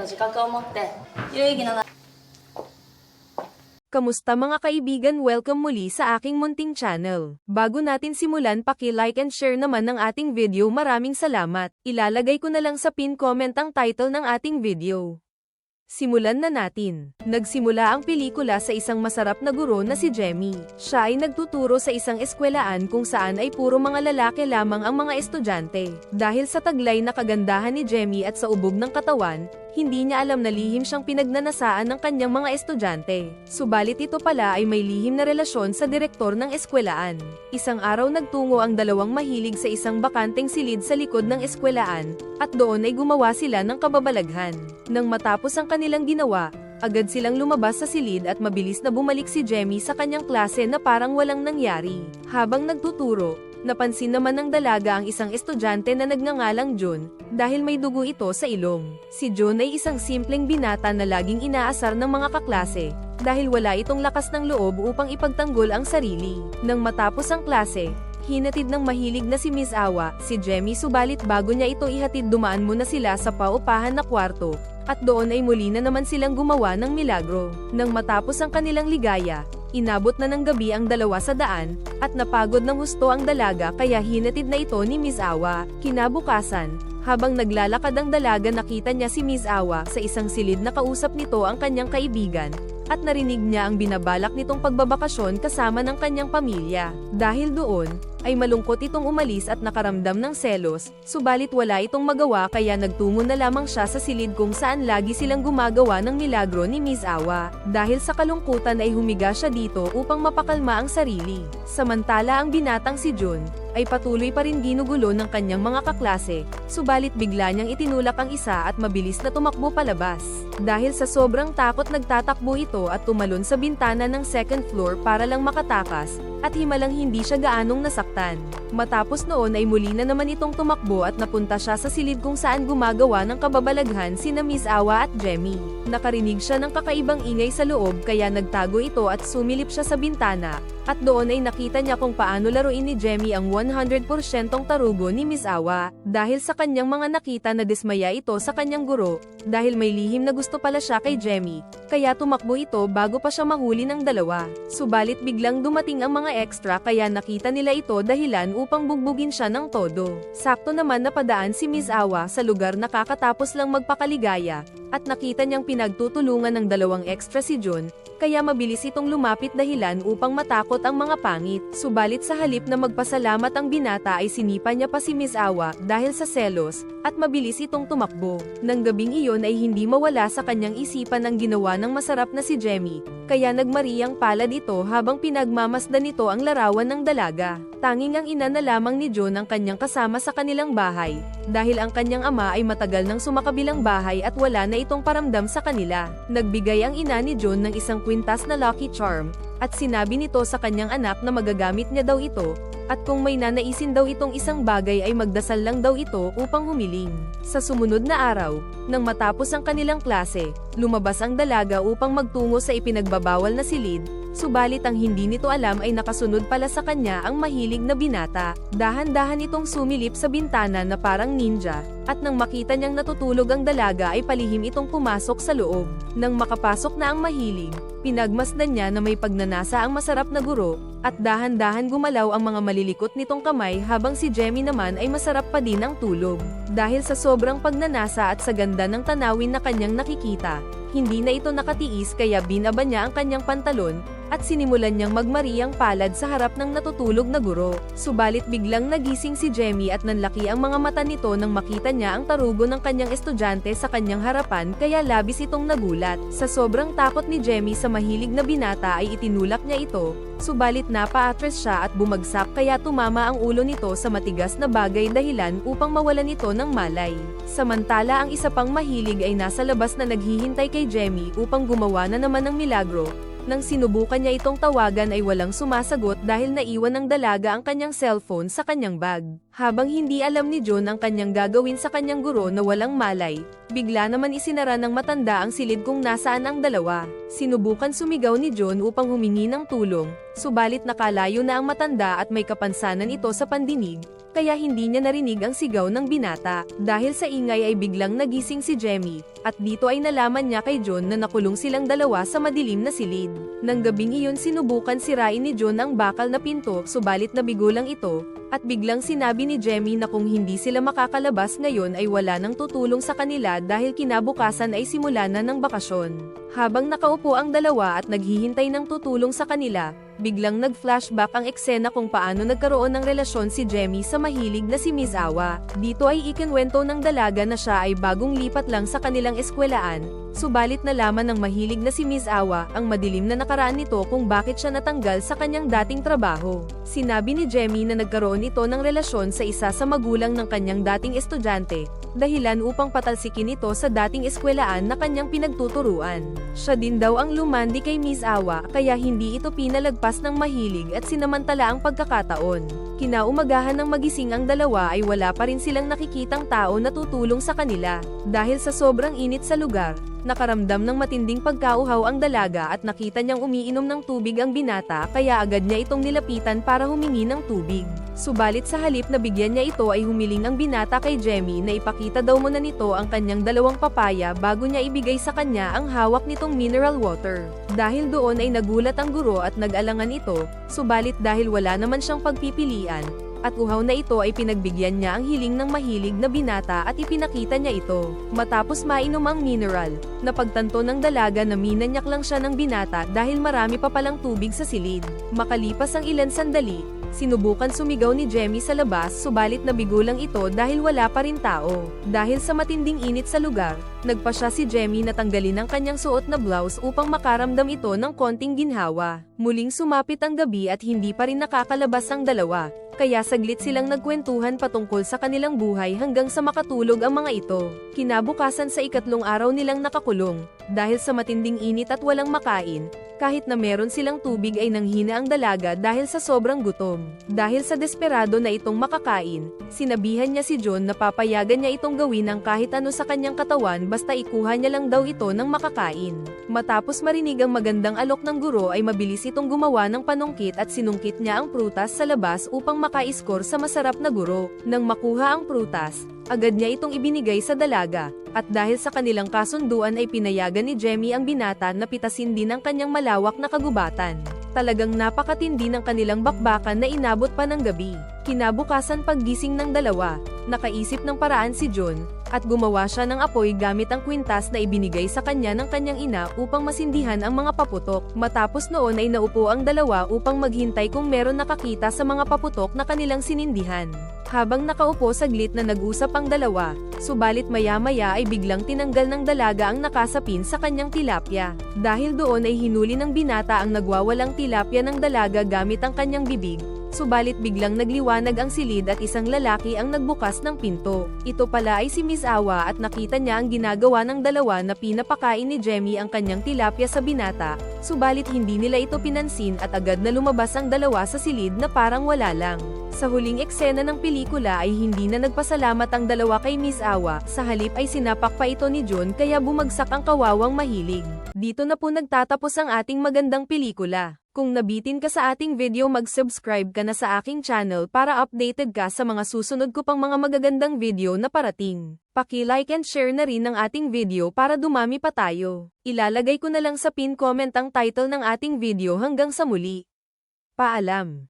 の自覚を持って有意義な Kamusta mga kaibigan? Welcome muli sa aking munting channel. Bago natin simulan, paki-like and share naman ng ating video. Maraming salamat. Ilalagay ko na lang sa pin comment ang title ng ating video. Simulan na natin. Nagsimula ang pelikula sa isang masarap na guro na si Jemmy. Siya ay nagtuturo sa isang eskwelaan kung saan ay puro mga lalaki lamang ang mga estudyante. Dahil sa taglay na kagandahan ni Jemmy at sa ubog ng katawan, hindi niya alam na lihim siyang pinagnanasaan ng kanyang mga estudyante. Subalit ito pala ay may lihim na relasyon sa direktor ng eskwelaan. Isang araw nagtungo ang dalawang mahilig sa isang bakanteng silid sa likod ng eskwelaan, at doon ay gumawa sila ng kababalaghan. Nang matapos ang kanilang ginawa, agad silang lumabas sa silid at mabilis na bumalik si Jemmy sa kanyang klase na parang walang nangyari. Habang nagtuturo, napansin naman ng dalaga ang isang estudyante na nagngangalang Jun, dahil may dugo ito sa ilong. Si Jun ay isang simpleng binata na laging inaasar ng mga kaklase, dahil wala itong lakas ng loob upang ipagtanggol ang sarili. Nang matapos ang klase, hinatid ng mahilig na si Miss Awa, si Jemmy, subalit bago niya ito ihatid dumaan muna sila sa paupahan na kwarto, at doon ay muli na naman silang gumawa ng milagro. Nang matapos ang kanilang ligaya, inabot na ng gabi ang dalawa sa daan, at napagod ng husto ang dalaga kaya hinatid na ito ni Miss Awa. Kinabukasan, habang naglalakad ang dalaga, nakita niya si Miss Awa sa isang silid na kausap nito ang kanyang kaibigan, at narinig niya ang binabalak nitong pagbabakasyon kasama ng kanyang pamilya. Dahil doon, ay malungkot itong umalis at nakaramdam ng selos, subalit wala itong magawa kaya nagtungo na lamang siya sa silid kung saan lagi silang gumagawa ng milagro ni Miss Awa. Dahil sa kalungkutan ay humiga siya dito upang mapakalma ang sarili. Samantala ang binatang si Jun, ay patuloy pa rin ginugulo ng kanyang mga kaklase, subalit bigla niyang itinulak ang isa at mabilis na tumakbo palabas. Dahil sa sobrang takot nagtatakbo ito at tumalon sa bintana ng second floor para lang makatakas, at himalang hindi siya gaanong nasaktan. Matapos noon ay muli na naman itong tumakbo at napunta siya sa silid kung saan gumagawa ng kababalaghan sina Miss Awa at Jemmy. Nakarinig siya ng kakaibang ingay sa loob kaya nagtago ito at sumilip siya sa bintana, at doon ay nakita niya kung paano laruin ni Jemmy ang 100% tarugo ni Miss Awa. Dahil sa kanyang mga nakita na dismaya ito sa kanyang guro, dahil may lihim na gusto pala siya kay Jemmy, kaya tumakbo ito bago pa siya mahuli ng dalawa. Subalit biglang dumating ang mga extra kaya nakita nila ito dahilan upang bugbugin siya ng todo. Sakto naman napadaan si Miss Awa sa lugar na kakatapos lang magpakaligaya, at nakita niyang pinagtutulungan ng dalawang extra si Jun, kaya mabilis itong lumapit dahilan upang matakot ang mga pangit. Subalit sa halip na magpasalamat ang binata ay sinipa niya pa si Miss Awa dahil sa selos, at mabilis itong tumakbo. Nang gabing iyon ay hindi mawala sa kanyang isipan ang ginawa ng masarap na si Jemmy, kaya nagmariang palad ito habang pinagmamasdan nito ang larawan ng dalaga. Tanging ang ina na lamang ni Jun ang kanyang kasama sa kanilang bahay, dahil ang kanyang ama ay matagal nang sumakabilang bahay at wala na itong paramdam sa kanila. Nagbigay ang ina ni Jun ng isang kwintas na Lucky Charm, at sinabi nito sa kanyang anak na magagamit niya daw ito, at kung may nanaisin daw itong isang bagay ay magdasal lang daw ito upang humiling. Sa sumunod na araw, nang matapos ang kanilang klase, lumabas ang dalaga upang magtungo sa ipinagbabawal na silid, subalit ang hindi nito alam ay nakasunod pala sa kanya ang mahilig na binata. Dahan-dahan itong sumilip sa bintana na parang ninja, at nang makita niyang natutulog ang dalaga ay palihim itong pumasok sa loob. Nang makapasok na ang mahilig, pinagmasdan niya na may pagnanasa ang masarap na guro, at dahan-dahan gumalaw ang mga malilikot nitong kamay habang si Jemmy naman ay masarap pa din ang tulog. Dahil sa sobrang pagnanasa at sa ganda ng tanawin na kanyang nakikita, hindi na ito nakatiis kaya binaba niya ang kanyang pantalon, at sinimulan niyang magmariang palad sa harap ng natutulog na guro. Subalit biglang nagising si Jemmy at nanlaki ang mga mata nito nang makita niya ang tarugo ng kanyang estudyante sa kanyang harapan kaya labis itong nagulat. Sa sobrang takot ni Jemmy sa mahilig na binata ay itinulak niya ito, subalit napa-atras siya at bumagsak kaya tumama ang ulo nito sa matigas na bagay dahilan upang mawalan ito ng malay. Samantala ang isa pang mahilig ay nasa labas na naghihintay kay Jemmy upang gumawa na naman ng milagro. Nang sinubukan niya itong tawagan ay walang sumasagot dahil naiwan ng dalaga ang kanyang cellphone sa kanyang bag. Habang hindi alam ni John ang kanyang gagawin sa kanyang guro na walang malay, bigla naman isinara ng matanda ang silid kung nasaan ang dalawa. Sinubukan sumigaw ni John upang humingi ng tulong, subalit nakalayo na ang matanda at may kapansanan ito sa pandinig, kaya hindi niya narinig ang sigaw ng binata. Dahil sa ingay ay biglang nagising si Jemmy, at dito ay nalaman niya kay John na nakulong silang dalawa sa madilim na silid. Nang gabing iyon sinubukan sirain ni John ang bakal na pinto subalit nabigo lang ito, at biglang sinabi ni Jemmy na kung hindi sila makakalabas ngayon ay wala nang tutulong sa kanila dahil kinabukasan ay simula na ng bakasyon. Habang nakaupo ang dalawa at naghihintay ng tutulong sa kanila, biglang nag-flashback ang eksena kung paano nagkaroon ng relasyon si Jemmy sa mahilig na si Miss Awa. Dito ay ikinwento ng dalaga na siya ay bagong lipat lang sa kanilang eskwelaan, subalit nalaman ng mahilig na si Miss Awa ang madilim na nakaraan nito kung bakit siya natanggal sa kanyang dating trabaho. Sinabi ni Jemmy na nagkaroon ito ng relasyon sa isa sa magulang ng kanyang dating estudyante, dahilan upang patalsikin ito sa dating eskwelaan na kanyang pinagtuturuan. Siya din daw ang lumandi kay Miss Awa kaya hindi ito pinalagpas ng mahilig at sinamantala ang pagkakataon. Kinaumagahan ng magising ang dalawa ay wala pa rin silang nakikitang tao na tutulong sa kanila. Dahil sa sobrang init sa lugar, nakaramdam ng matinding pagkauhaw ang dalaga at nakita niyang umiinom ng tubig ang binata kaya agad niya itong nilapitan para humingi ng tubig. Subalit sa halip na bigyan niya ito ay humiling ang binata kay Jemmy na ipakita daw muna nito ang kanyang dalawang papaya bago niya ibigay sa kanya ang hawak nitong mineral water. Dahil doon ay nagulat ang guro at nag-alangan ito, subalit dahil wala naman siyang pagpipilian, at uhaw na ito ay pinagbigyan niya ang hiling ng mahilig na binata at ipinakita niya ito. Matapos mainom ang mineral, napagtanto ng dalaga na minanyak lang siya ng binata dahil marami pa palang tubig sa silid. Makalipas ang ilan sandali, sinubukan sumigaw ni Jemmy sa labas subalit nabigo lang ito dahil wala pa rin tao. Dahil sa matinding init sa lugar, nagpa siya si Jemmy na tanggalin ang kanyang suot na blouse upang makaramdam ito ng konting ginhawa. Muling sumapit ang gabi at hindi pa rin nakakalabas ang dalawa, kaya saglit silang nagkwentuhan patungkol sa kanilang buhay hanggang sa makatulog ang mga ito. Kinabukasan sa ikatlong araw nilang nakakulong, dahil sa matinding init at walang makain, kahit na meron silang tubig ay nanghina ang dalaga dahil sa sobrang gutom. Dahil sa desperado na itong makakain, sinabihan niya si John na papayagan niya itong gawin ang kahit ano sa kanyang katawan basta ikuha niya lang daw ito ng makakain. Matapos marinig ang magandang alok ng guro ay mabilis itong gumawa ng panungkit at sinungkit niya ang prutas sa labas upang maka-score sa masarap na guro. Nang makuha ang prutas, agad niya itong ibinigay sa dalaga, at dahil sa kanilang kasunduan ay pinayagan ni Jemmy ang binata na pitasin din ang kanyang malawak na kagubatan. Talagang napakatindi ng kanilang bakbakan na inabot pa ng gabi. Kinabukasan paggising ng dalawa, nakaisip ng paraan si John, at gumawa siya ng apoy gamit ang kwintas na ibinigay sa kanya ng kanyang ina upang masindihan ang mga paputok. Matapos noon ay naupo ang dalawa upang maghintay kung meron nakakita sa mga paputok na kanilang sinindihan. Habang nakaupo saglit na nag-usap ang dalawa, subalit maya-maya ay biglang tinanggal ng dalaga ang nakasapin sa kanyang tilapia. Dahil doon ay hinuli ng binata ang nagwawalang tilapia ng dalaga gamit ang kanyang bibig. Subalit biglang nagliwanag ang silid at isang lalaki ang nagbukas ng pinto. Ito pala ay si Miss Awa at nakita niya ang ginagawa ng dalawa na pinapakain ni Jemmy ang kanyang tilapia sa binata, subalit hindi nila ito pinansin at agad na lumabas ang dalawa sa silid na parang wala lang. Sa huling eksena ng pelikula ay hindi na nagpasalamat ang dalawa kay Miss Awa, sa halip ay sinapak pa ito ni John kaya bumagsak ang kawawang mahilig. Dito na po nagtatapos ang ating magandang pelikula. Kung nabitin ka sa ating video mag-subscribe ka na sa aking channel para updated ka sa mga susunod ko pang mga magagandang video na parating. Paki-like and share na rin ang ating video para dumami pa tayo. Ilalagay ko na lang sa pin comment ang title ng ating video hanggang sa muli. Paalam.